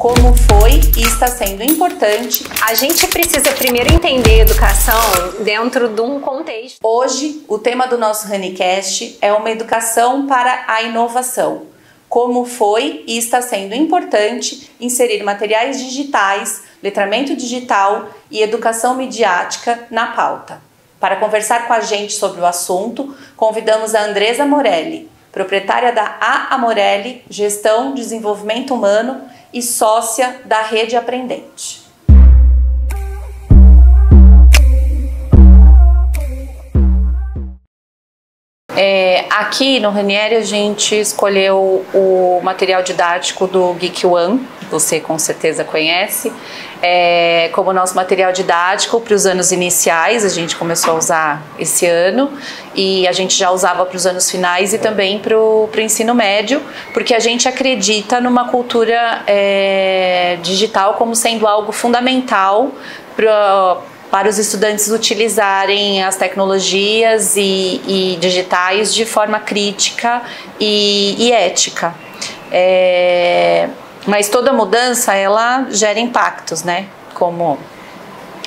como foi e está sendo importante. A gente precisa primeiro entender a educação dentro de um contexto. Hoje, o tema do nosso Honeycast é uma educação para a inovação. Como foi e está sendo importante inserir materiais digitais, letramento digital e educação midiática na pauta. Para conversar com a gente sobre o assunto, convidamos a Andresa Morelli, proprietária da A Morelli Gestão, Desenvolvimento Humano e sócia da Rede Aprendente. Aqui no Ranieri a gente escolheu o material didático do Geek One, você com certeza conhece, como nosso material didático para os anos iniciais. A gente começou a usar esse ano e a gente já usava para os anos finais e também para o ensino médio, porque a gente acredita numa cultura digital como sendo algo fundamental para os estudantes utilizarem as tecnologias e digitais de forma crítica e ética. Mas toda mudança, ela gera impactos, né? Como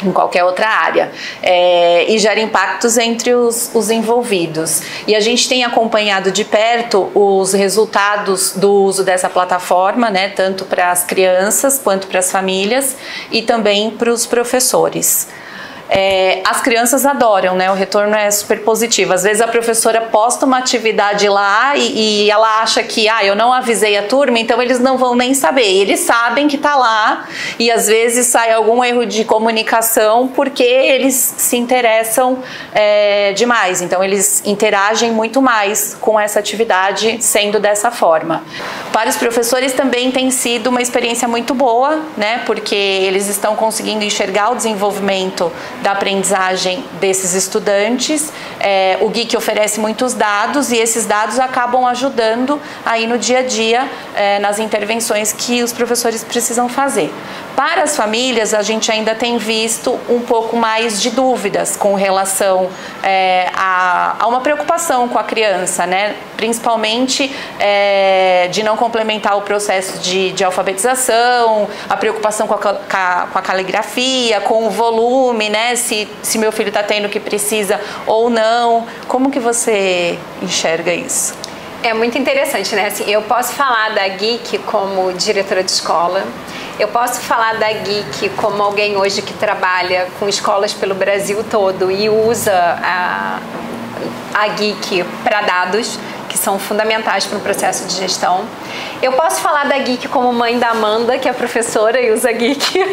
em qualquer outra área, e gera impactos entre os envolvidos. E a gente tem acompanhado de perto os resultados do uso dessa plataforma, né? Tanto para as crianças quanto para as famílias e também para os professores. As crianças adoram, né? O retorno é super positivo. Às vezes a professora posta uma atividade lá e ela acha que eu não avisei a turma, então eles não vão nem saber. Eles sabem que tá lá e às vezes sai algum erro de comunicação porque eles se interessam demais. Então eles interagem muito mais com essa atividade sendo dessa forma. Para os professores também tem sido uma experiência muito boa, né? Porque eles estão conseguindo enxergar o desenvolvimento da aprendizagem desses estudantes. O Geek oferece muitos dados e esses dados acabam ajudando aí no dia a dia, nas intervenções que os professores precisam fazer. Para as famílias, a gente ainda tem visto um pouco mais de dúvidas com relação a uma preocupação com a criança, né? Principalmente de não complementar o processo de alfabetização, a preocupação com a caligrafia, com o volume, né? Se meu filho está tendo o que precisa ou não. Como que você enxerga isso? É muito interessante, né? Assim, eu posso falar da Geek como diretora de escola, eu posso falar da Geek como alguém hoje que trabalha com escolas pelo Brasil todo e usa a Geek para dados, que são fundamentais para o processo de gestão. Eu posso falar da Geek como mãe da Amanda, que é professora e usa Geek.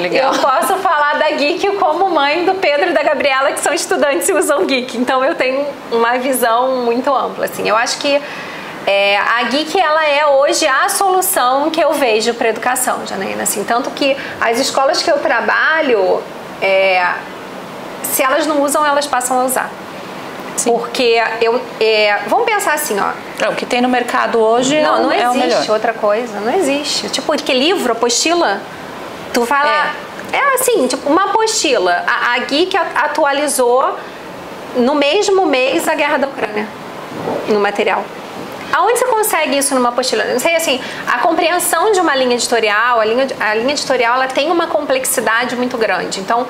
Legal. Eu posso falar da Geek como mãe do Pedro e da Gabriela, que são estudantes e usam Geek. Então eu tenho uma visão muito ampla. Assim. Eu acho que a Geek, ela é hoje a solução que eu vejo para a educação, Janaína. Assim, tanto que as escolas que eu trabalho, se elas não usam, elas passam a usar. Sim. Porque vamos pensar assim, ó. O que tem no mercado hoje não é o melhor. existe outra coisa, não existe. Tipo, que livro, apostila, tu vai lá. É assim, tipo, uma apostila. A Geek atualizou no mesmo mês a guerra da Ucrânia, no material. Aonde você consegue isso numa apostila? Não sei, assim, a compreensão de uma linha editorial, a linha editorial, ela tem uma complexidade muito grande. Então,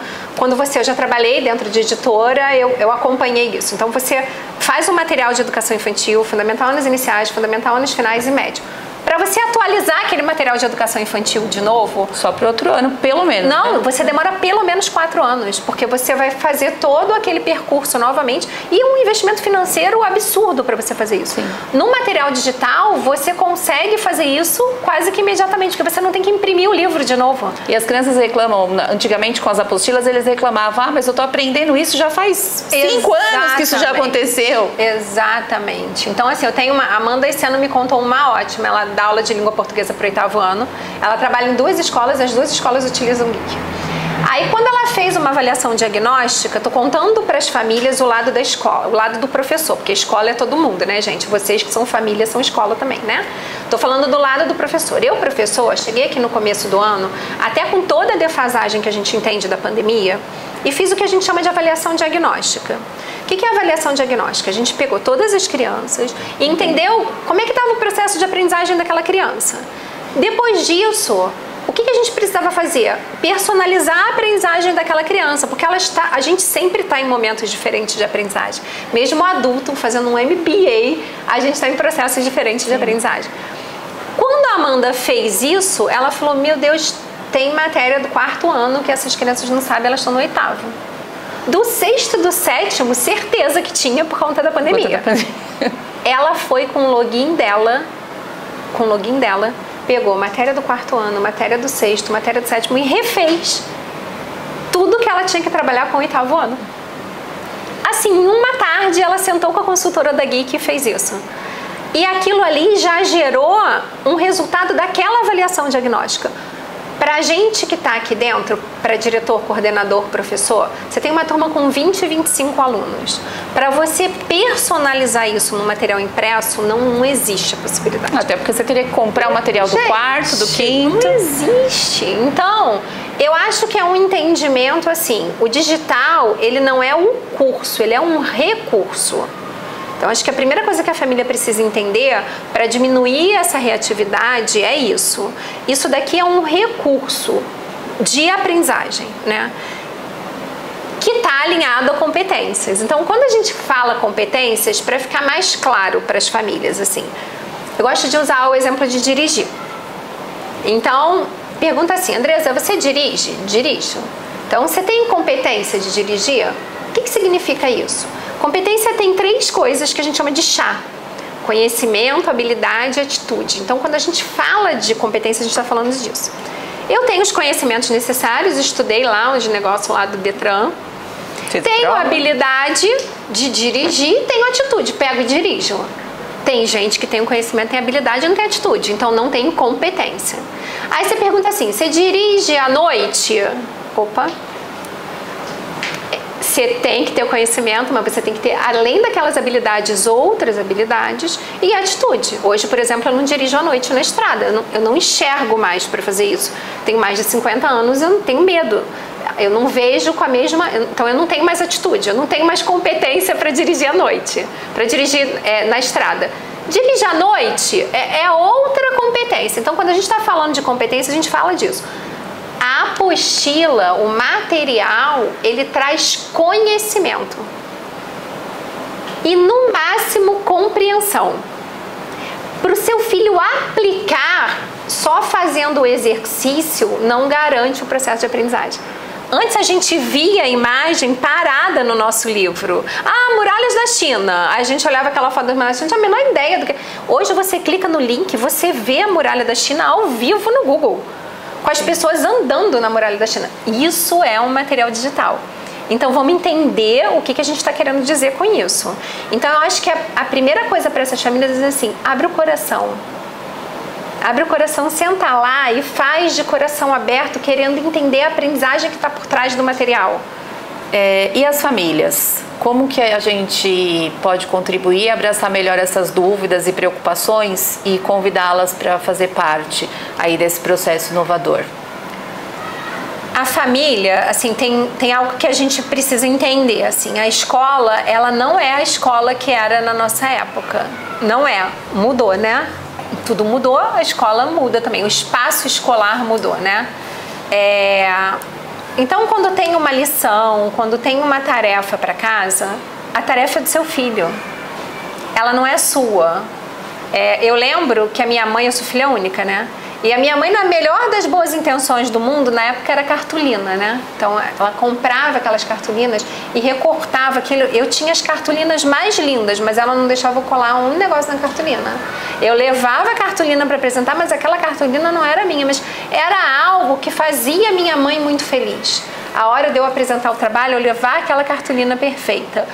eu já trabalhei dentro de editora, eu acompanhei isso. Então, você faz um material de educação infantil, fundamental anos iniciais, fundamental anos finais e médio. Para você atualizar aquele material de educação infantil de novo... Só para outro ano, pelo menos. Não, né? Você demora pelo menos 4 anos, porque você vai fazer todo aquele percurso novamente e um investimento financeiro absurdo para você fazer isso. Sim. No material digital, você consegue fazer isso quase que imediatamente, porque você não tem que imprimir o livro de novo. E as crianças reclamam, antigamente com as apostilas, eles reclamavam, mas eu tô aprendendo isso já faz 5 anos que isso já aconteceu. Exatamente. Então, assim, eu tenho a Amanda esse ano me contou uma ótima, ela dá aula de língua portuguesa para o 8º ano. Ela trabalha em 2 escolas, as 2 escolas utilizam Geek. Aí, quando ela fez uma avaliação diagnóstica, tô contando para as famílias o lado da escola, o lado do professor, porque escola é todo mundo, né, gente? Vocês que são família são escola também, né? Tô falando do lado do professor. Eu, professor, cheguei aqui no começo do ano, até com toda a defasagem que a gente entende da pandemia, e fiz o que a gente chama de avaliação diagnóstica. O que é avaliação diagnóstica? A gente pegou todas as crianças e entendeu como é que estava o processo de aprendizagem daquela criança. Depois disso, o que a gente precisava fazer? Personalizar a aprendizagem daquela criança, porque a gente sempre está em momentos diferentes de aprendizagem. Mesmo adulto, fazendo um MBA, a gente está em processos diferentes de aprendizagem. Quando a Amanda fez isso, ela falou, meu Deus, tem matéria do 4º ano que essas crianças não sabem, elas estão no 8º. Do 6º e do 7º, certeza que tinha por conta da pandemia. Ela foi com o login dela, pegou matéria do 4º ano, matéria do 6º, matéria do 7º e refez tudo que ela tinha que trabalhar com o 8º ano. Assim, em uma tarde, ela sentou com a consultora da Geek e fez isso. E aquilo ali já gerou um resultado daquela avaliação diagnóstica. Para a gente que está aqui dentro, para diretor, coordenador, professor, você tem uma turma com 20 e 25 alunos. Para você personalizar isso no material impresso, não existe a possibilidade. Até porque você teria que comprar o material do 4º, do 5º. Não existe. Então, eu acho que é um entendimento assim, o digital, ele não é um curso, ele é um recurso. Então, acho que a primeira coisa que a família precisa entender para diminuir essa reatividade é isso. Isso daqui é um recurso de aprendizagem, né? Que está alinhado a competências. Então, quando a gente fala competências, para ficar mais claro para as famílias, assim, eu gosto de usar o exemplo de dirigir. Então, pergunta assim, Andresa, você dirige? Dirijo. Então, você tem competência de dirigir? O que significa isso? Competência tem 3 coisas que a gente chama de chá. Conhecimento, habilidade e atitude. Então, quando a gente fala de competência, a gente está falando disso. Eu tenho os conhecimentos necessários, estudei lá os negócios lá do Detran. Tenho habilidade de dirigir, tenho atitude, pego e dirijo. Tem gente que tem o conhecimento, tem habilidade e não tem atitude, então não tem competência. Aí você pergunta assim, você dirige à noite? Opa! Você tem que ter o conhecimento, mas você tem que ter, além daquelas habilidades, outras habilidades e atitude. Hoje, por exemplo, eu não dirijo à noite na estrada. Eu não enxergo mais para fazer isso. Tenho mais de 50 anos, eu não tenho medo. Eu não vejo com a mesma... Então, eu não tenho mais atitude. Eu não tenho mais competência para dirigir à noite. Para dirigir na estrada. Dirigir à noite é outra competência. Então, quando a gente está falando de competência, a gente fala disso. A apostila, o material, ele traz conhecimento e, no máximo, compreensão. Para o seu filho aplicar, só fazendo o exercício não garante o processo de aprendizagem. Antes a gente via a imagem parada no nosso livro. Ah, muralhas da China. A gente olhava aquela foto das muralhas da China, não tinha a menor ideia do que... Hoje você clica no link, você vê a muralha da China ao vivo no Google, com as pessoas andando na muralha da China. Isso é um material digital. Então, vamos entender o que a gente está querendo dizer com isso. Então, eu acho que a primeira coisa para essas famílias é dizer assim, abre o coração. Abre o coração, senta lá e faz de coração aberto, querendo entender a aprendizagem que está por trás do material. E as famílias? Como que a gente pode contribuir, abraçar melhor essas dúvidas e preocupações e convidá-las para fazer parte aí desse processo inovador? A família, assim, tem algo que a gente precisa entender, assim, a escola, ela não é a escola que era na nossa época. Não é. Mudou, né? Tudo mudou, a escola muda também, o espaço escolar mudou, né? Então, quando tem uma lição, quando tem uma tarefa para casa, a tarefa é do seu filho. Ela não é sua. Eu lembro que a minha mãe, eu sou filha única, né? E a minha mãe, na melhor das boas intenções do mundo, na época era cartolina, né? Então, ela comprava aquelas cartolinas e recortava aquilo. Eu tinha as cartolinas mais lindas, mas ela não deixava eu colar um negócio na cartolina. Eu levava a cartolina para apresentar, mas aquela cartolina não era minha, mas era algo que fazia minha mãe muito feliz. A hora de eu apresentar o trabalho, eu levar aquela cartolina perfeita.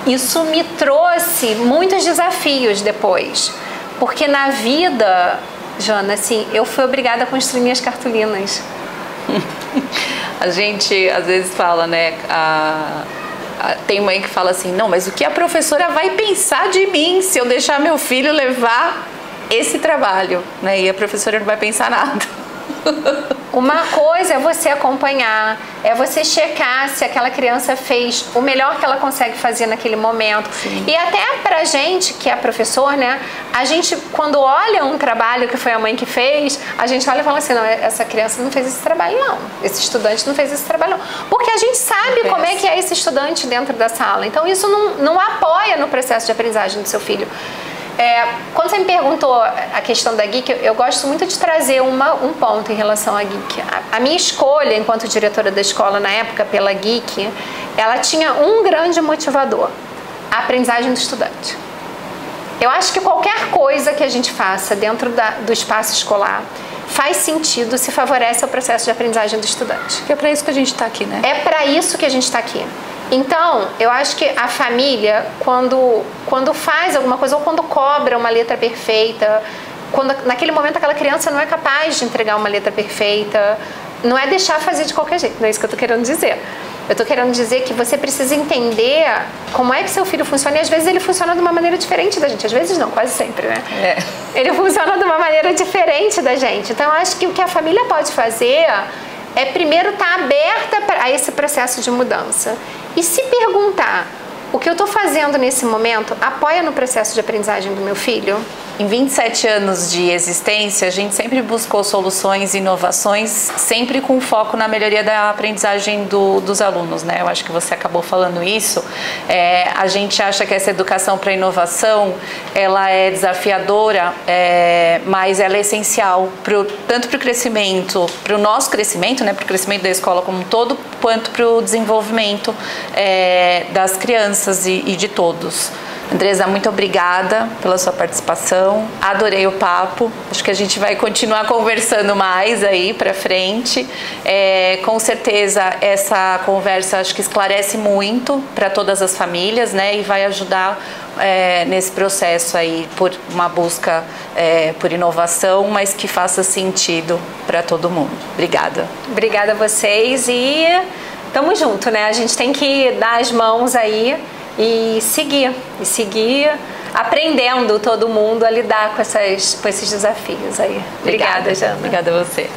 Isso me trouxe muitos desafios depois, porque na vida... Jana, assim, eu fui obrigada a construir minhas cartolinas. A gente às vezes fala, né? Tem mãe que fala assim, não, mas o que a professora vai pensar de mim se eu deixar meu filho levar esse trabalho, né? E a professora não vai pensar nada. Uma coisa é você acompanhar, é você checar se aquela criança fez o melhor que ela consegue fazer naquele momento. Sim. E até pra gente, que é professor, né? A gente, quando olha um trabalho que foi a mãe que fez, a gente olha e fala assim, não, essa criança não fez esse trabalho não. Esse estudante não fez esse trabalho não. Porque a gente sabe como é que é esse estudante dentro da sala. Então isso não apoia no processo de aprendizagem do seu filho. Quando você me perguntou a questão da Geek, eu gosto muito de trazer um ponto em relação à Geek. A minha escolha enquanto diretora da escola na época pela Geek, ela tinha um grande motivador, a aprendizagem do estudante. Eu acho que qualquer coisa que a gente faça dentro do espaço escolar faz sentido se favorece o processo de aprendizagem do estudante. É para isso que a gente está aqui, né? É para isso que a gente está aqui. Então, eu acho que a família, quando faz alguma coisa, ou quando cobra uma letra perfeita, quando naquele momento aquela criança não é capaz de entregar uma letra perfeita, não é deixar fazer de qualquer jeito, não é isso que eu estou querendo dizer. Eu estou querendo dizer que você precisa entender como é que seu filho funciona, e às vezes ele funciona de uma maneira diferente da gente, às vezes não, quase sempre, né? Ele funciona de uma maneira diferente da gente. Então, eu acho que o que a família pode fazer é primeiro estar aberta a esse processo de mudança. E se perguntar, o que eu estou fazendo nesse momento apoia no processo de aprendizagem do meu filho? Em 27 anos de existência, a gente sempre buscou soluções e inovações, sempre com foco na melhoria da aprendizagem dos alunos, né? Eu acho que você acabou falando isso. A gente acha que essa educação para inovação, ela é desafiadora, mas ela é essencial, tanto para o crescimento, para o nosso crescimento, né? Para o crescimento da escola como um todo, quanto para o desenvolvimento das crianças e de todos. Andresa, muito obrigada pela sua participação, adorei o papo, acho que a gente vai continuar conversando mais aí pra frente. Com certeza essa conversa acho que esclarece muito para todas as famílias, né, e vai ajudar nesse processo aí por uma busca por inovação, mas que faça sentido para todo mundo. Obrigada. Obrigada a vocês e tamo junto, né, a gente tem que dar as mãos aí e seguir aprendendo todo mundo a lidar com esses desafios aí. Obrigada, Jana. Obrigada a você.